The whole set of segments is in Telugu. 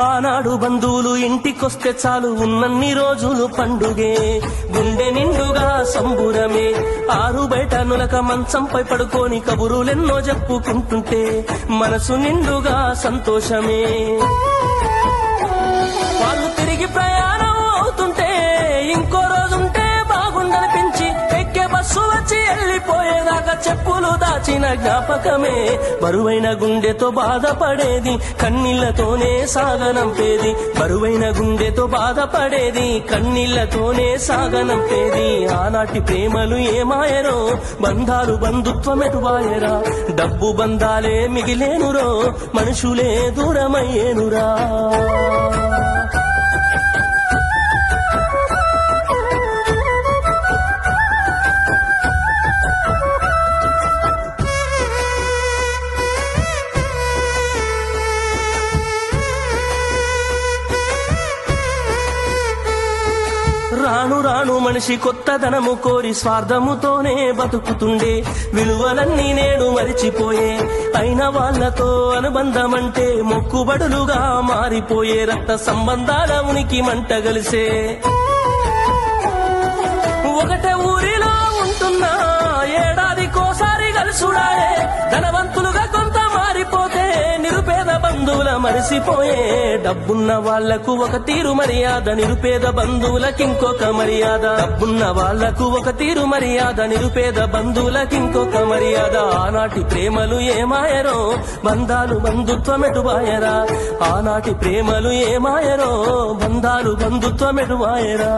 ఆనాడు బంధువులు ఇంటికొస్తే చాలు ఉన్నన్ని రోజులు పండుగే, గుండె నిండుగా సంబురమే. ఆరు బయట నులక మంచంపై పడుకొని కబురులెన్నో చెప్పుకుంటుంటే మనసు నిండుగా సంతోషమే. వాళ్ళు తిరిగి ప్రయాణం అవుతుంటే ఇంకో రోజుంటే బాగుండనిపించి ఎక్కే బస్సు వచ్చి వెళ్ళిపోయేదాకా చెప్పులు దాచిన జ్ఞాపకమే. బరువైన గుండెతో బాధపడేది కన్నీళ్లతోనే సాగనంపేది, బరువైన గుండెతో బాధపడేది కన్నీళ్లతోనే సాగనంపేది. ఆనాటి ప్రేమలు ఏమాయరో, బంధాలు బంధుత్వం ఎటువాయరా. డబ్బు బంధాలే మిగిలేనురో, మనుషులే దూరమయ్యేనురా. రాను రాను మనిషి కొత్తదనము కోరి స్వార్థముతోనే బతుకుతుండే, విలువలన్నీ నేడు మరిచిపోయే. అయిన వాళ్లతో అనుబంధమంటే మొక్కుబడులుగా మారిపోయే, రక్త సంబంధాల ఉనికి మంట గలిసే. ఒకటే ఊరిలో ఉంటున్నా ఏడాదికోసారి కలుసుడాయే, ధనవంతులుగా కొంత మారిపోతే నిరుపేద బంధువుల మరిసిపోయే. డబ్బున్న వాళ్లకు ఒక తీరు మర్యాద, నిరుపేద బంధువులకింకొక మర్యాద. డబ్బున్న వాళ్లకు ఒక తీరు మర్యాద, నిరుపేద బంధువులకింకొక మర్యాద. ఆనాటి ప్రేమలు ఏమాయరో, బంధాలు బంధుత్వం ఎటువాయరా. ఆనాటి ప్రేమలు ఏమాయరో, బంధాలు బంధుత్వం ఎటువాయరా.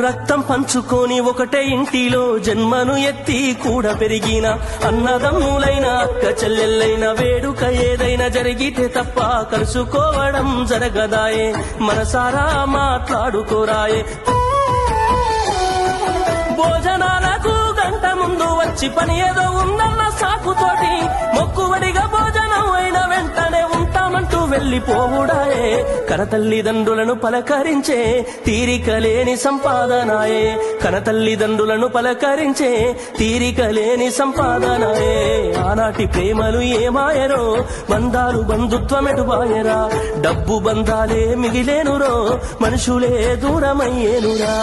రక్తం పంచుకొని ఒకటే ఇంటిలో జన్మను ఎత్తి కూడా పెరిగిన అన్నదమ్ములైన అక్క చెల్లెళ్ళైన వేడుక ఏదైనా జరిగితే తప్ప కలుసుకోవడం జరగదాయే, మనసారా మాట్లాడుకోరాయే. భోజనాలకు గంట ముందు వచ్చి పని ఏదో ఉందన్న సాకుతోటి మొక్కువడిగా భోజనం అయిన వెంటనే ఉంటామంటూ వెళ్లిపోవుడాయే. కనతల్లిదండ్రులను పలకరించే తీరిక లేని సంపాదనాయే, కనతల్లిదండ్రులను పలకరించే తీరిక లేని సంపాదనాయే. ఆనాటి ప్రేమలు ఏమాయరో, బంధాలు బంధుత్వం ఎటువాయరా. డబ్బు బంధాలే మిగిలేనురో, మనుషులే దూరమయ్యేనురా.